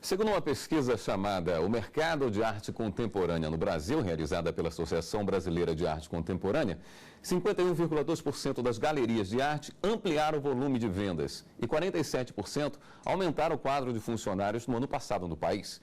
Segundo uma pesquisa chamada O Mercado de Arte Contemporânea no Brasil, realizada pela Associação Brasileira de Arte Contemporânea, 51,2% das galerias de arte ampliaram o volume de vendas e 47% aumentaram o quadro de funcionários no ano passado no país.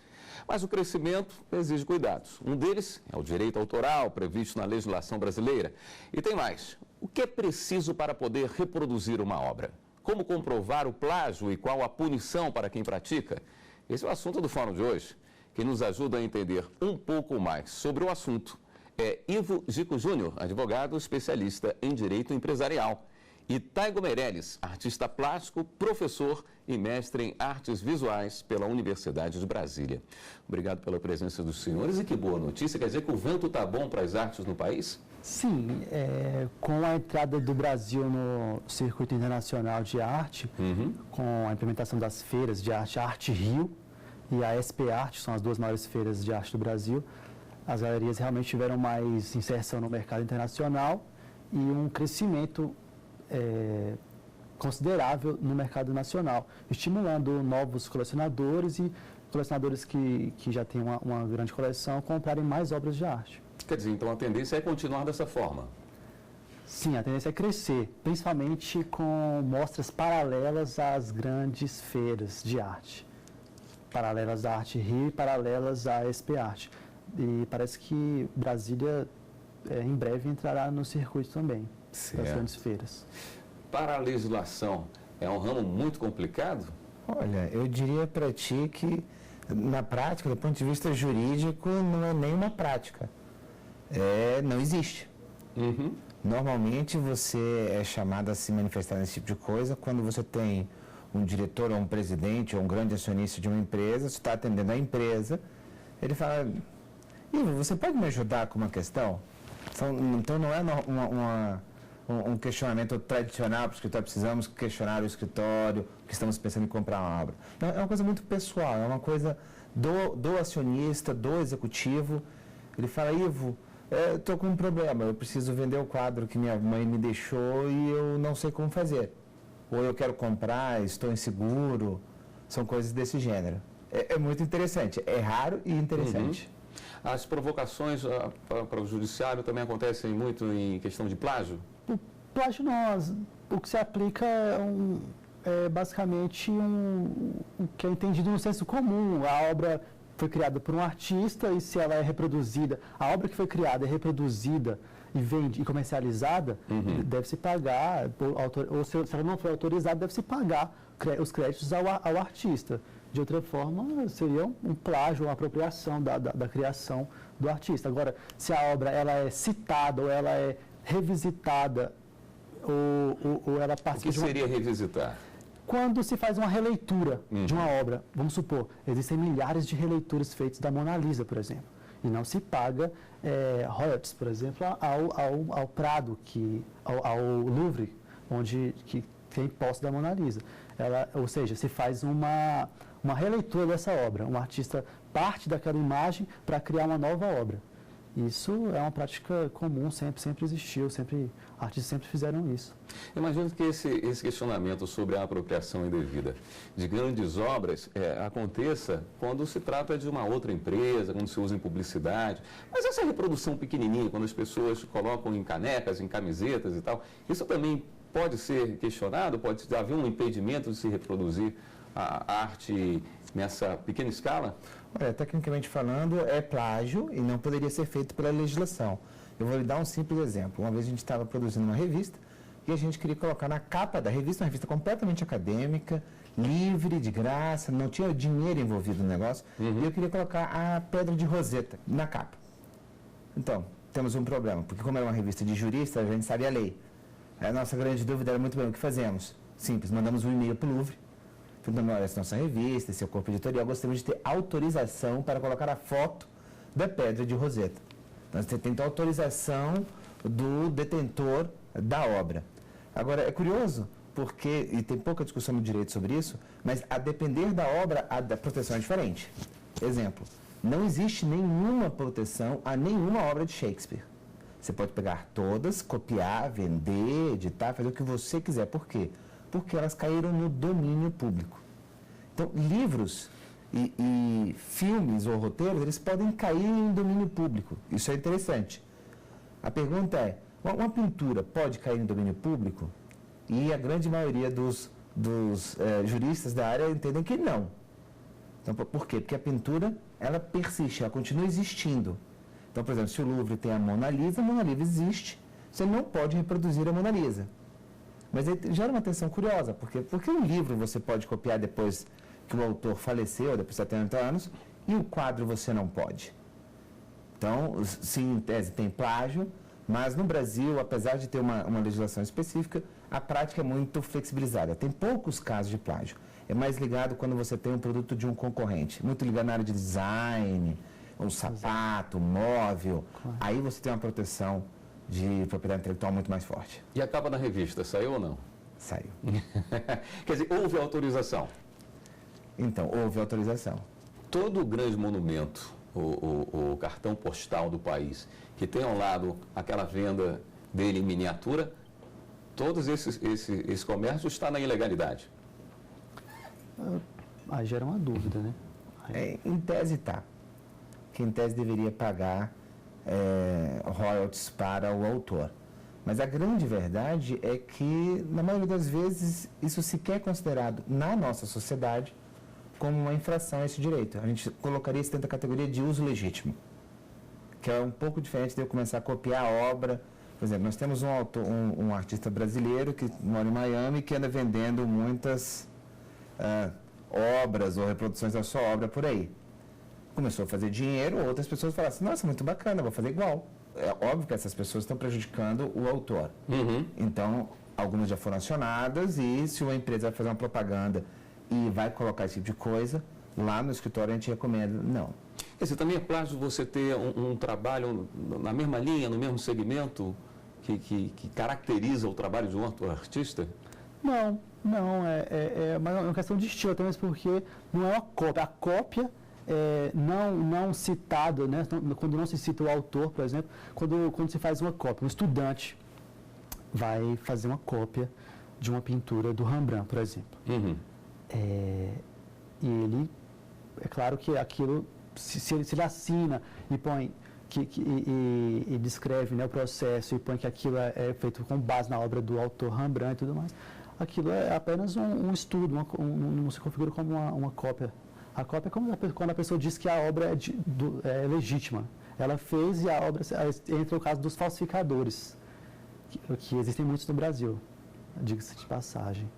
Mas o crescimento exige cuidados. Um deles é o direito autoral, previsto na legislação brasileira. E tem mais. O que é preciso para poder reproduzir uma obra? Como comprovar o plágio e qual a punição para quem pratica? Esse é o assunto do Fórum de hoje. Quem nos ajuda a entender um pouco mais sobre o assunto é Ivo Gico Júnior, advogado especialista em direito empresarial, e Taigo Meirelles, artista plástico, professor e mestre em artes visuais pela Universidade de Brasília. Obrigado pela presença dos senhores e que boa notícia. Quer dizer que o vento está bom para as artes no país? Sim, com a entrada do Brasil no circuito internacional de arte, com a implementação das feiras de arte, Arte Rio e a SP Arte, são as duas maiores feiras de arte do Brasil, as galerias realmente tiveram mais inserção no mercado internacional e um crescimento considerável no mercado nacional, estimulando novos colecionadores e colecionadores que já têm uma grande coleção comprarem mais obras de arte. Quer dizer, então a tendência é continuar dessa forma? Sim, a tendência é crescer, principalmente com mostras paralelas às grandes feiras de arte, paralelas à Arte Rio e paralelas à SP Arte. E parece que Brasília em breve entrará no circuito também, das grandes feiras. Para a legislação, é um ramo muito complicado? Olha, eu diria para ti que, na prática, do ponto de vista jurídico, não é nem uma prática. Não existe. Normalmente você é chamado a se manifestar nesse tipo de coisa quando você tem um diretor ou um presidente ou um grande acionista de uma empresa, você está atendendo a empresa, ele fala: Ivo, você pode me ajudar com uma questão? Então não é um questionamento tradicional para o escritório, precisamos questionar o escritório, que estamos pensando em comprar uma obra. Não, é uma coisa muito pessoal, é uma coisa do acionista, do executivo. Ele fala: Ivo, estou com um problema, eu preciso vender o quadro que minha mãe me deixou e eu não sei como fazer. Ou eu quero comprar, estou inseguro, são coisas desse gênero. É muito interessante, é raro e interessante. As provocações para o judiciário também acontecem muito em questão de plágio? O plágio não, o que se aplica é basicamente o que é entendido no senso comum. A obra foi criada por um artista e se ela é reproduzida, a obra que foi criada é reproduzida e comercializada, deve-se pagar, ou se ela não for autorizada, deve-se pagar os créditos ao artista. De outra forma, seria um plágio, uma apropriação da criação do artista. Agora, se a obra ela é citada ou ela é revisitada ou ela participa... O que seria revisitar? Quando se faz uma releitura de uma obra, vamos supor, existem milhares de releituras feitas da Mona Lisa, por exemplo, e não se paga royalties, por exemplo, ao Prado, ao Louvre, que tem posse da Mona Lisa. Ou seja, se faz uma releitura dessa obra, um artista parte daquela imagem para criar uma nova obra. Isso é uma prática comum, sempre existiu, artistas sempre fizeram isso. Imagino que esse questionamento sobre a apropriação indevida de grandes obras aconteça quando se trata de uma outra empresa, quando se usa em publicidade. Mas essa reprodução pequenininha, quando as pessoas colocam em canecas, em camisetas e tal, isso também pode ser questionado? Pode haver um impedimento de se reproduzir a arte nessa pequena escala? Olha, tecnicamente falando, é plágio e não poderia ser feito pela legislação. Eu vou lhe dar um simples exemplo. Uma vez a gente estava produzindo uma revista e a gente queria colocar na capa da revista, uma revista completamente acadêmica, livre, de graça, não tinha dinheiro envolvido no negócio, e eu queria colocar a Pedra de Roseta na capa. Então, temos um problema, porque como era uma revista de juristas, a gente sabe a lei. A nossa grande dúvida era muito bem, o que fazemos? Simples, mandamos um e-mail para o Louvre, falando: olha, essa nossa revista, esse é o corpo editorial, gostaríamos de ter autorização para colocar a foto da Pedra de Roseta. Então, você tem autorização do detentor da obra. Agora, é curioso, porque, e tem pouca discussão no direito sobre isso, mas a depender da obra, a proteção é diferente. Exemplo, não existe nenhuma proteção a nenhuma obra de Shakespeare. Você pode pegar todas, copiar, vender, editar, fazer o que você quiser. Por quê? Porque elas caíram no domínio público. Então, livros E filmes ou roteiros, eles podem cair em domínio público. Isso é interessante. A pergunta é, uma pintura pode cair em domínio público? E a grande maioria dos juristas da área entendem que não. Então, por quê? Porque a pintura, ela persiste, ela continua existindo. Então, por exemplo, se o Louvre tem a Mona Lisa existe, você não pode reproduzir a Mona Lisa. Mas aí gera uma atenção curiosa, porque um livro você pode copiar depois que o autor faleceu, depois de 70 anos, e o quadro você não pode. Então, sim, em tese tem plágio, mas no Brasil, apesar de ter uma legislação específica, a prática é muito flexibilizada. Tem poucos casos de plágio. É mais ligado quando você tem um produto de um concorrente. Muito ligado na área de design, um sapato, um móvel. Claro. Aí você tem uma proteção de propriedade intelectual muito mais forte. E a capa da revista, saiu ou não? Saiu. Quer dizer, houve autorização? Então, houve autorização. Todo grande monumento, o cartão postal do país, que tem ao lado aquela venda dele em miniatura, todos esse comércio está na ilegalidade. Aí gera uma dúvida, né? Em tese está. Que em tese deveria pagar royalties para o autor. Mas a grande verdade é que, na maioria das vezes, isso sequer é considerado na nossa sociedade como uma infração a esse direito. A gente colocaria isso dentro da categoria de uso legítimo, que é um pouco diferente de eu começar a copiar a obra. Por exemplo, nós temos um artista brasileiro que mora em Miami que anda vendendo muitas obras ou reproduções da sua obra por aí. Começou a fazer dinheiro, outras pessoas falaram assim, nossa, muito bacana, vou fazer igual. É óbvio que essas pessoas estão prejudicando o autor. Uhum. Então, algumas já foram acionadas e se uma empresa vai fazer uma propaganda e vai colocar esse tipo de coisa, lá no escritório a gente recomenda, não. Esse também é plágio você ter um trabalho na mesma linha, no mesmo segmento, que caracteriza o trabalho de um outro artista? Não, é uma questão de estilo, até mesmo porque não é uma cópia. A cópia não citado, né? Quando não se cita o autor, por exemplo, quando se faz uma cópia, um estudante vai fazer uma cópia de uma pintura do Rembrandt, por exemplo. Uhum. E ele, é claro que aquilo, se ele assina e põe, e descreve, né, o processo e põe que aquilo é feito com base na obra do autor Rembrandt e tudo mais, aquilo é apenas um estudo, não se configura como uma cópia. A cópia é como quando a pessoa diz que a obra é legítima. Ela fez e a obra entra no caso dos falsificadores, que existem muitos no Brasil, diga-se de passagem.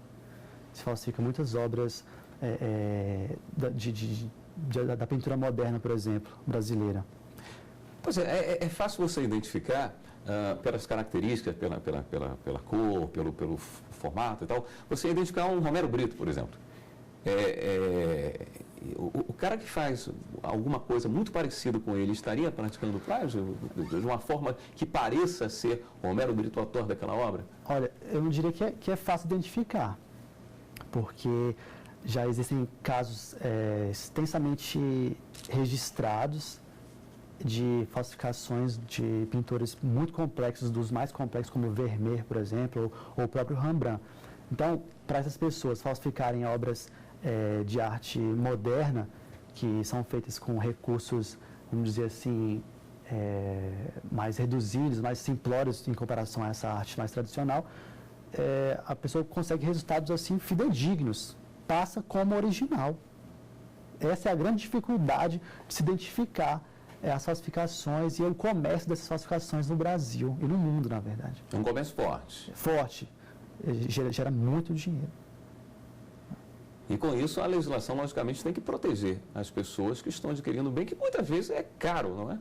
Se falsifica muitas obras da pintura moderna, por exemplo, brasileira. Pois é fácil você identificar pelas características, pela cor, pelo formato e tal, você identificar um Romero Brito, por exemplo. O cara que faz alguma coisa muito parecida com ele estaria praticando plágio de uma forma que pareça ser Romero Brito, autor daquela obra? Olha, eu não diria que é fácil identificar, porque já existem casos extensamente registrados de falsificações de pintores muito complexos, dos mais complexos, como Vermeer, por exemplo, ou o próprio Rembrandt. Então, para essas pessoas falsificarem obras de arte moderna, que são feitas com recursos, vamos dizer assim, mais reduzidos, mais simplórios em comparação a essa arte mais tradicional, a pessoa consegue resultados assim fidedignos, passa como original. Essa é a grande dificuldade de se identificar as falsificações e o comércio dessas falsificações no Brasil e no mundo, na verdade. É um comércio forte. Forte. Gera muito dinheiro. E com isso, a legislação, logicamente, tem que proteger as pessoas que estão adquirindo bem, que muitas vezes é caro, não é?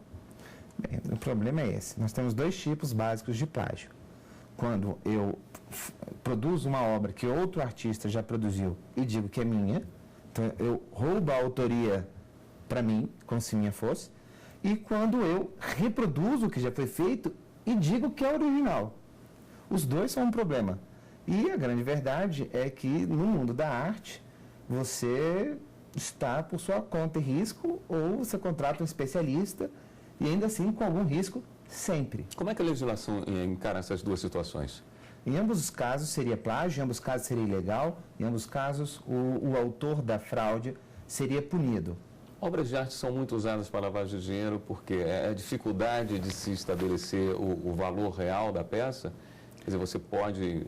Bem, o problema é esse. Nós temos dois tipos básicos de plágio. Quando eu produzo uma obra que outro artista já produziu e digo que é minha, então eu roubo a autoria para mim, como se minha fosse, e quando eu reproduzo o que já foi feito e digo que é original. Os dois são um problema. E a grande verdade é que no mundo da arte, você está por sua conta e risco, ou você contrata um especialista e ainda assim com algum risco sempre. Como é que a legislação encara essas duas situações? Em ambos os casos seria plágio, em ambos os casos seria ilegal, em ambos os casos o autor da fraude seria punido. Obras de arte são muito usadas para lavagem de dinheiro porque é a dificuldade de se estabelecer o valor real da peça. Quer dizer, você pode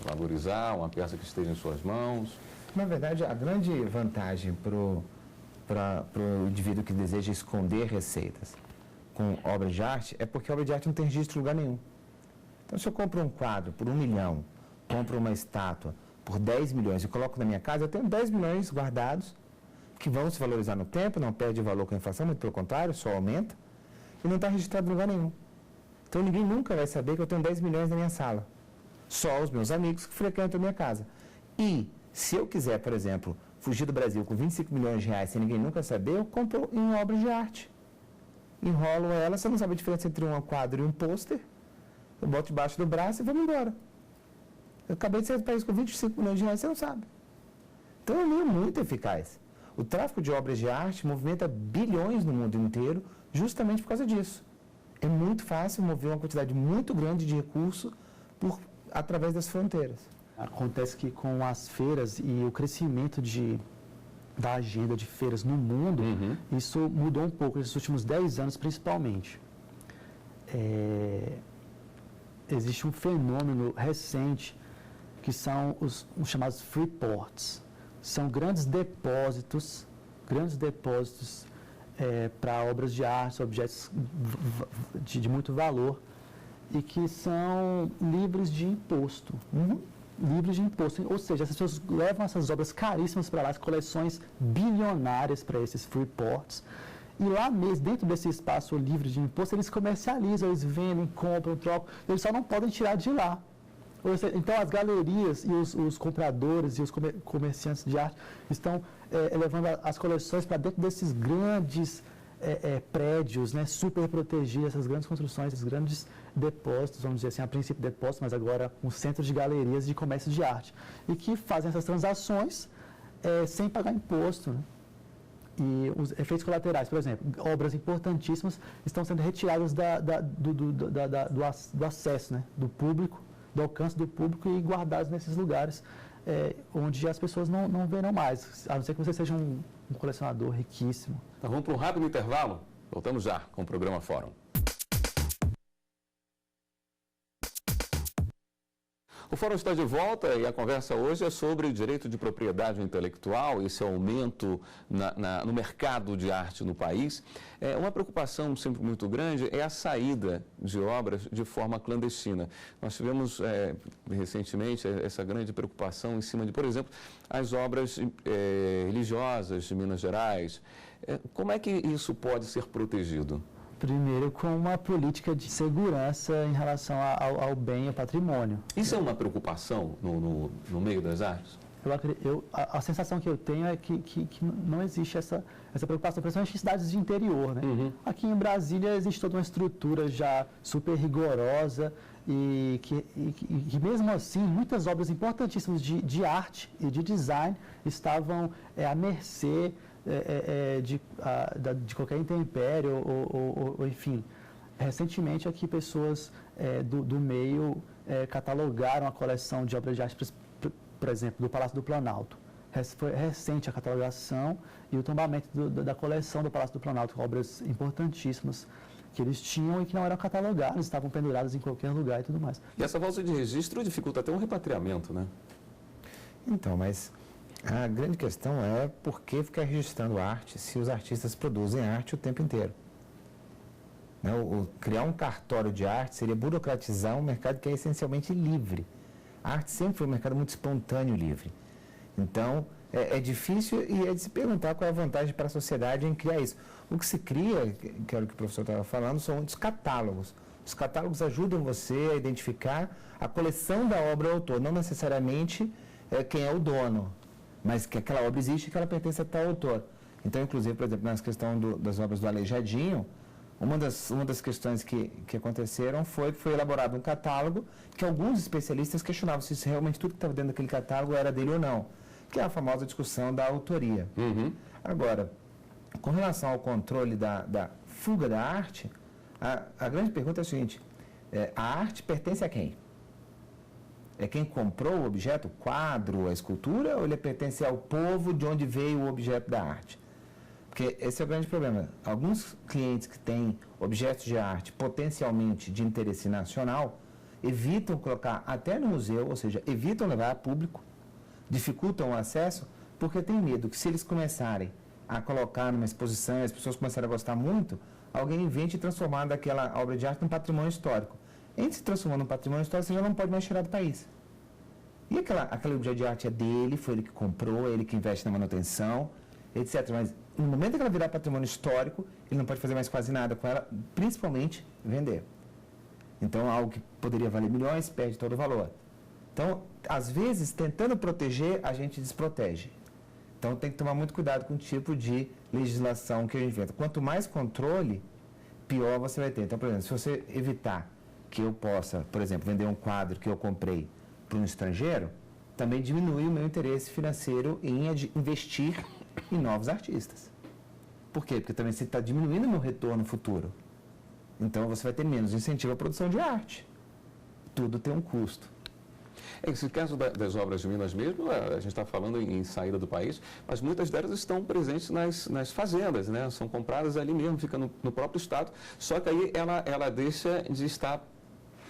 valorizar uma peça que esteja em suas mãos. Na verdade, a grande vantagem para o indivíduo que deseja esconder receitas com obras de arte é porque a obra de arte não tem registro em lugar nenhum. Então, se eu compro um quadro por 1 milhão, compro uma estátua por 10 milhões e coloco na minha casa, eu tenho 10 milhões guardados que vão se valorizar no tempo, não perde valor com a inflação, muito pelo contrário, só aumenta, e não está registrado em lugar nenhum. Então, ninguém nunca vai saber que eu tenho 10 milhões na minha sala. Só os meus amigos que frequentam a minha casa. E, se eu quiser, por exemplo, fugir do Brasil com 25 milhões de reais sem ninguém nunca saber, eu compro em obras de arte. Enrolo ela, você não sabe a diferença entre um quadro e um pôster, eu boto debaixo do braço e vamos embora. Eu acabei de sair do país com 25 milhões de reais, você não sabe. Então, é um meio muito eficaz. O tráfico de obras de arte movimenta bilhões no mundo inteiro justamente por causa disso. É muito fácil mover uma quantidade muito grande de recursos através das fronteiras. Acontece que com as feiras e o crescimento da agenda de feiras no mundo, isso mudou um pouco nesses últimos 10 anos principalmente. Existe um fenômeno recente que são os chamados free ports. São grandes depósitos para obras de arte, objetos de muito valor e que são livres de imposto. Livres de imposto. Ou seja, as pessoas levam essas obras caríssimas para lá, as coleções bilionárias para esses free ports. E lá mesmo, dentro desse espaço livre de imposto, eles comercializam, eles vendem, compram, trocam. Eles só não podem tirar de lá. Então, as galerias e os compradores e os comerciantes de arte estão levando as coleções para dentro desses grandes prédios, né, super protegidos, essas grandes construções, esses grandes depósitos, vamos dizer assim, a princípio depósitos, mas agora um centro de galerias de comércio de arte, e que fazem essas transações sem pagar imposto, né? E os efeitos colaterais, por exemplo, obras importantíssimas estão sendo retiradas do acesso, né, do público, do alcance do público e guardadas nesses lugares onde as pessoas não verão mais, a não ser que você seja um colecionador riquíssimo. Então, vamos para um rápido intervalo. Voltamos já com o programa Fórum. O Fórum está de volta e a conversa hoje é sobre o direito de propriedade intelectual, esse aumento no mercado de arte no país. Uma preocupação sempre muito grande é a saída de obras de forma clandestina. Nós tivemos recentemente essa grande preocupação em cima de, por exemplo, as obras religiosas de Minas Gerais. Como é que isso pode ser protegido? Primeiro, com uma política de segurança em relação ao bem e ao patrimônio. Isso é uma preocupação no meio das artes? A sensação que eu tenho é que não existe essa preocupação, principalmente em cidades de interior, né? Aqui em Brasília existe toda uma estrutura já super rigorosa e que mesmo assim, muitas obras importantíssimas de arte e de design estavam à mercê de qualquer intempério ou enfim. Recentemente aqui pessoas do meio catalogaram a coleção de obras de arte, por exemplo, do Palácio do Planalto. Foi recente a catalogação e o tombamento da coleção do Palácio do Planalto, obras importantíssimas que eles tinham e que não eram catalogadas, estavam penduradas em qualquer lugar e tudo mais. E essa falta de registro dificulta até um repatriamento, né? Então, mas a grande questão é por que ficar registrando arte se os artistas produzem arte o tempo inteiro? Criar um cartório de arte seria burocratizar um mercado que é essencialmente livre. A arte sempre foi um mercado muito espontâneo e livre. Então, é difícil e é de se perguntar qual é a vantagem para a sociedade em criar isso. O que se cria, que era o que o professor estava falando, são os catálogos. Os catálogos ajudam você a identificar a coleção da obra do autor, não necessariamente quem é o dono, mas que aquela obra existe e que ela pertence a tal autor. Então, inclusive, por exemplo, na questão das obras do Aleijadinho, uma das questões que aconteceram foi que foi elaborado um catálogo que alguns especialistas questionavam se realmente tudo que estava dentro daquele catálogo era dele ou não, que é a famosa discussão da autoria. Agora, com relação ao controle da fuga da arte, a grande pergunta é a seguinte: a arte pertence a quem? É quem comprou o objeto, o quadro, a escultura, ou ele pertence ao povo de onde veio o objeto da arte? Porque esse é o grande problema. Alguns clientes que têm objetos de arte potencialmente de interesse nacional evitam colocar até no museu, ou seja, evitam levar a público, dificultam o acesso, porque tem medo que se eles começarem a colocar numa exposição e as pessoas começarem a gostar muito, alguém invente transformar daquela obra de arte num patrimônio histórico. Em se transformando num patrimônio histórico, você já não pode mais tirar do país. E aquele objeto de arte é dele, foi ele que comprou, é ele que investe na manutenção, etc. Mas no momento que ela virar patrimônio histórico, ele não pode fazer mais quase nada com ela, principalmente vender. Então, algo que poderia valer milhões, perde todo o valor. Então, às vezes, tentando proteger, a gente desprotege. Então, tem que tomar muito cuidado com o tipo de legislação que a gente inventa. Quanto mais controle, pior você vai ter. Então, por exemplo, se você evitar que eu possa, por exemplo, vender um quadro que eu comprei para um estrangeiro, também diminui o meu interesse financeiro em investir em novos artistas. Por quê? Porque também você está diminuindo o meu retorno futuro. Então, você vai ter menos incentivo à produção de arte. Tudo tem um custo. Esse caso das obras de Minas mesmo, a gente está falando em saída do país, mas muitas delas estão presentes nas fazendas, né? São compradas ali mesmo, fica no próprio estado, só que aí ela deixa de estar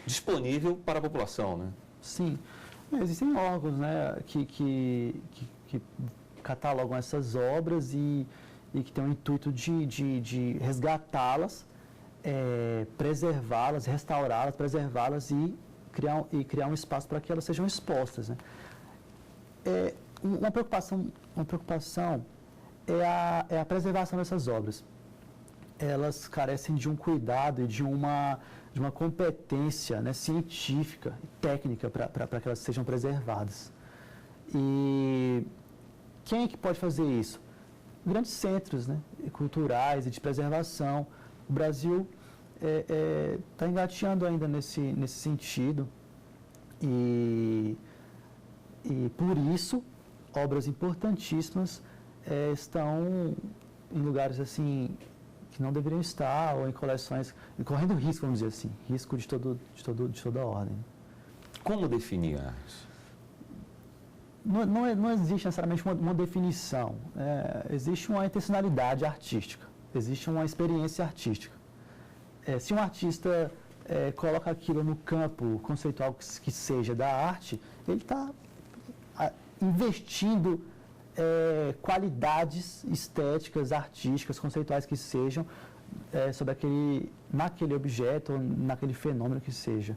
disponível para a população, né? Sim. Existem órgãos, né, que catalogam essas obras e que têm o intuito de resgatá-las, preservá-las, restaurá-las, preservá-las e criar um espaço para que elas sejam expostas, né? Uma preocupação é a preservação dessas obras. Elas carecem de um cuidado e de uma competência, né, científica e técnica para que elas sejam preservadas. E quem é que pode fazer isso? Grandes centros, né, culturais e de preservação. O Brasil está engateando ainda nesse sentido e por isso obras importantíssimas estão em lugares assim que não deveriam estar ou em coleções, correndo risco, vamos dizer assim, risco de toda a ordem. Como definir a arte? Não existe necessariamente uma definição, existe uma intencionalidade artística, existe uma experiência artística. Se um artista coloca aquilo no campo conceitual que seja da arte, ele está investindo qualidades estéticas, artísticas, conceituais que sejam naquele objeto ou naquele fenômeno que seja.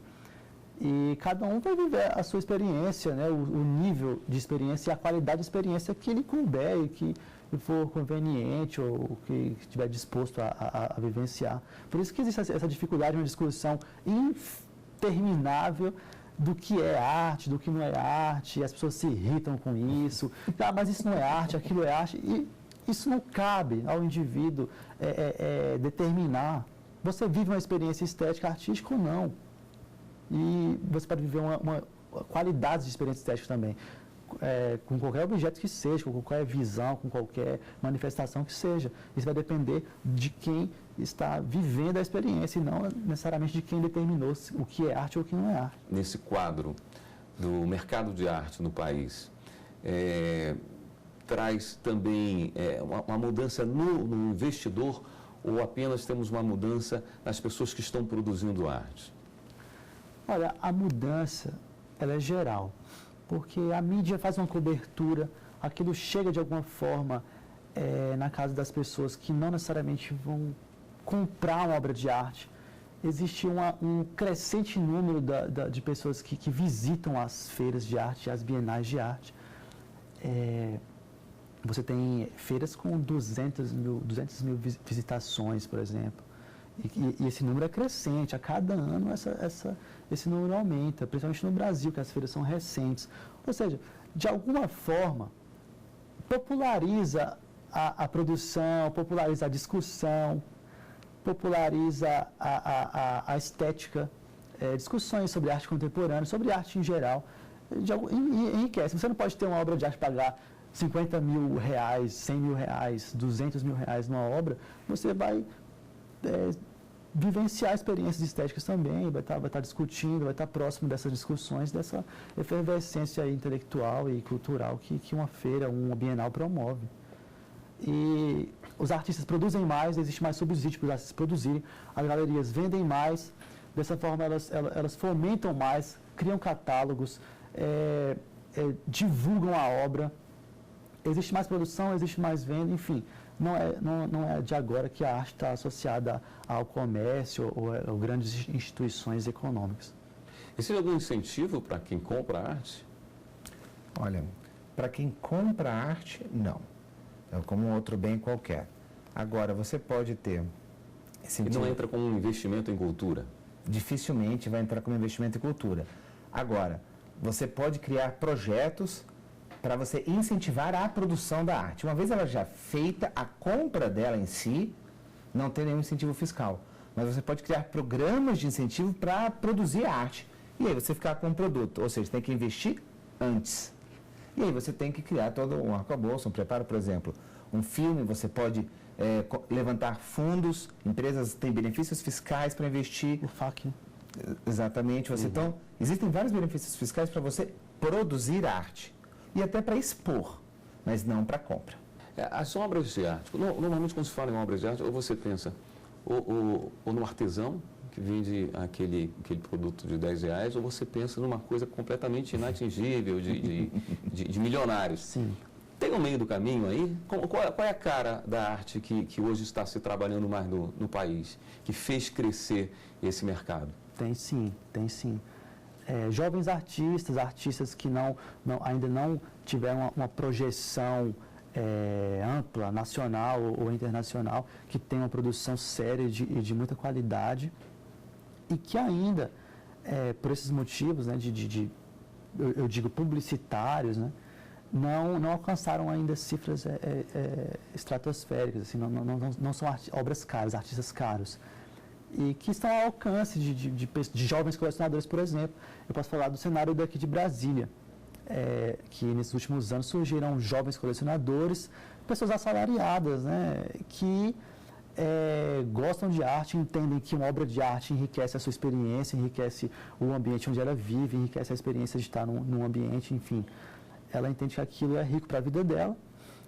E cada um vai viver a sua experiência, né, o nível de experiência e a qualidade de experiência que ele couber e que for conveniente ou que estiver disposto a vivenciar. Por isso que existe essa dificuldade, uma discussão interminável do que é arte, do que não é arte, e as pessoas se irritam com isso. Mas isso não é arte, aquilo é arte. E isso não cabe ao indivíduo determinar. Você vive uma experiência estética, artística ou não. E você pode viver uma qualidade de experiência estética também. Com qualquer objeto que seja, com qualquer visão, com qualquer manifestação que seja. Isso vai depender de quem está vivendo a experiência e não necessariamente de quem determinou o que é arte ou o que não é arte. Nesse quadro do mercado de arte no país, traz também uma mudança no investidor ou apenas temos uma mudança nas pessoas que estão produzindo arte? Olha, a mudança ela é geral. Porque a mídia faz uma cobertura, aquilo chega de alguma forma na casa das pessoas que não necessariamente vão comprar uma obra de arte. Existe um crescente número de pessoas que visitam as feiras de arte, as bienais de arte. Você tem feiras com 200 mil visitações, por exemplo. E esse número é crescente, a cada ano esse número aumenta, principalmente no Brasil, que as feiras são recentes. Ou seja, de alguma forma, populariza a produção, populariza a discussão, populariza a estética, discussões sobre arte contemporânea, sobre arte em geral, enriquece. Você não pode ter uma obra de arte pagar 50 mil reais, 100 mil reais, 200 mil reais numa obra, você vai vivenciar experiências estéticas também, vai estar discutindo, vai estar próximo dessas discussões, dessa efervescência intelectual e cultural que uma feira, uma Bienal promove. E os artistas produzem mais, existe mais subsídio para os artistas produzirem, as galerias vendem mais, dessa forma elas fomentam mais, criam catálogos, divulgam a obra, existe mais produção, existe mais venda, enfim. Não é de agora que a arte está associada ao comércio ou a grandes instituições econômicas. Existe algum incentivo para quem compra arte? Olha, para quem compra arte, não. É como um outro bem qualquer. Agora, você pode ter... E não entra como um investimento em cultura? Dificilmente vai entrar como investimento em cultura. Agora, você pode criar projetos para você incentivar a produção da arte. Uma vez ela já feita, a compra dela em si não tem nenhum incentivo fiscal. Mas você pode criar programas de incentivo para produzir a arte. E aí você ficar com um produto, ou seja, tem que investir antes. E aí você tem que criar todo um arcabouço, um preparo, por exemplo, um filme, você pode levantar fundos, empresas têm benefícios fiscais para investir. O FAC. Exatamente. Então, existem vários benefícios fiscais para você produzir arte. E até para expor, mas não para compra. As obras de arte, normalmente quando se fala em obras de arte, ou você pensa ou no artesão, que vende aquele produto de R$10, ou você pensa numa coisa completamente inatingível, de milionários. Sim. Tem um meio do caminho aí? Qual é a cara da arte que hoje está se trabalhando mais no país, que fez crescer esse mercado? Tem sim, tem sim. Jovens artistas que ainda não tiveram uma projeção ampla, nacional ou internacional, que tem uma produção séria e de muita qualidade e que ainda, por esses motivos, né, eu digo publicitários, né, não alcançaram ainda cifras estratosféricas, assim, não são obras caras, artistas caros. E que estão ao alcance de jovens colecionadores, por exemplo. Eu posso falar do cenário daqui de Brasília, que nesses últimos anos surgiram jovens colecionadores, pessoas assalariadas, né, que gostam de arte, entendem que uma obra de arte enriquece a sua experiência, enriquece o ambiente onde ela vive, enriquece a experiência de estar num ambiente, enfim. Ela entende que aquilo é rico para a vida dela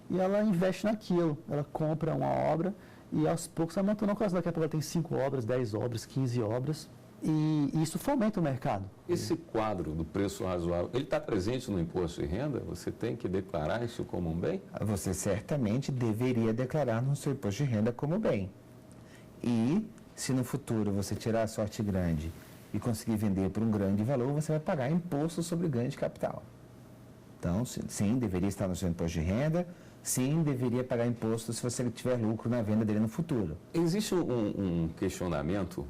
e ela investe naquilo, ela compra uma obra e aos poucos vai montando uma coisa. Daqui a pouco ela tem 5 obras, 10 obras, 15 obras. E isso fomenta o mercado. Esse quadro do preço razoável, ele está presente no imposto de renda? Você tem que declarar isso como um bem? Você certamente deveria declarar no seu imposto de renda como bem. E se no futuro você tirar a sorte grande e conseguir vender por um grande valor, você vai pagar imposto sobre ganho de capital. Então, sim, deveria estar no seu imposto de renda. Sim, deveria pagar imposto se você tiver lucro na venda dele no futuro. Existe um questionamento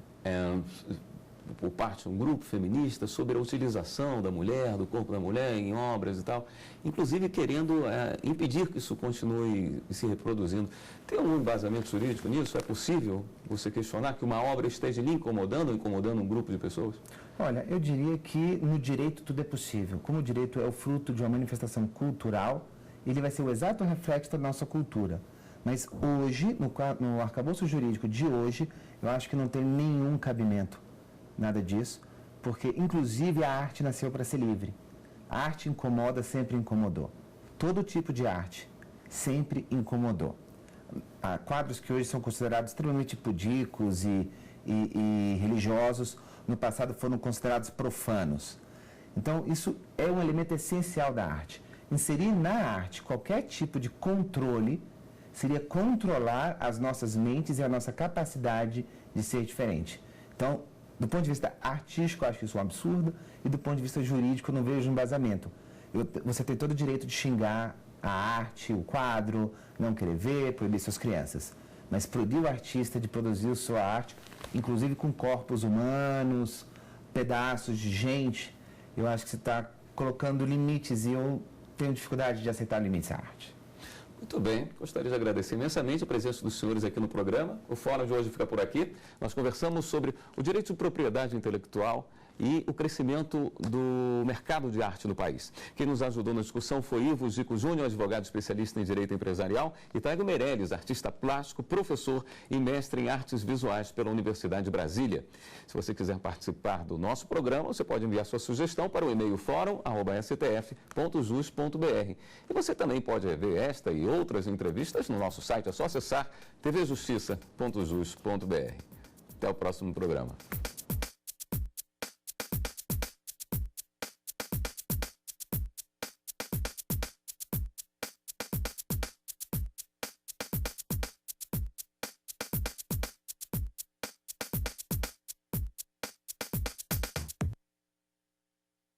por parte de um grupo feminista sobre a utilização da mulher, do corpo da mulher em obras e tal, inclusive querendo impedir que isso continue se reproduzindo. Tem algum embasamento jurídico nisso? É possível você questionar que uma obra esteja lhe incomodando ou incomodando um grupo de pessoas? Olha, eu diria que no direito tudo é possível. Como o direito é o fruto de uma manifestação cultural, ele vai ser o exato reflexo da nossa cultura. Mas hoje, no arcabouço jurídico de hoje, eu acho que não tem nenhum cabimento, nada disso, porque inclusive a arte nasceu para ser livre. A arte incomoda, sempre incomodou. Todo tipo de arte sempre incomodou. Há quadros que hoje são considerados extremamente pudicos e religiosos, no passado foram considerados profanos. Então, isso é um elemento essencial da arte. Inserir na arte qualquer tipo de controle seria controlar as nossas mentes e a nossa capacidade de ser diferente. Então, do ponto de vista artístico, eu acho isso um absurdo, e do ponto de vista jurídico, eu não vejo embasamento. Você tem todo o direito de xingar a arte, o quadro, não querer ver, proibir suas crianças. Mas proibir o artista de produzir sua arte, inclusive com corpos humanos, pedaços de gente, eu acho que você está colocando limites e eu tenho dificuldade de aceitar limites à arte. Muito bem, gostaria de agradecer imensamente a presença dos senhores aqui no programa. O Fórum de hoje fica por aqui. Nós conversamos sobre o direito de propriedade intelectual e o crescimento do mercado de arte no país. Quem nos ajudou na discussão foi Ivo Gico Júnior, advogado especialista em direito empresarial, e Taigo Meirelles, artista plástico, professor e mestre em artes visuais pela Universidade de Brasília. Se você quiser participar do nosso programa, você pode enviar sua sugestão para o e-mail forum@stf.jus.br. E você também pode rever esta e outras entrevistas no nosso site, é só acessar tvjustiça.jus.br. Até o próximo programa.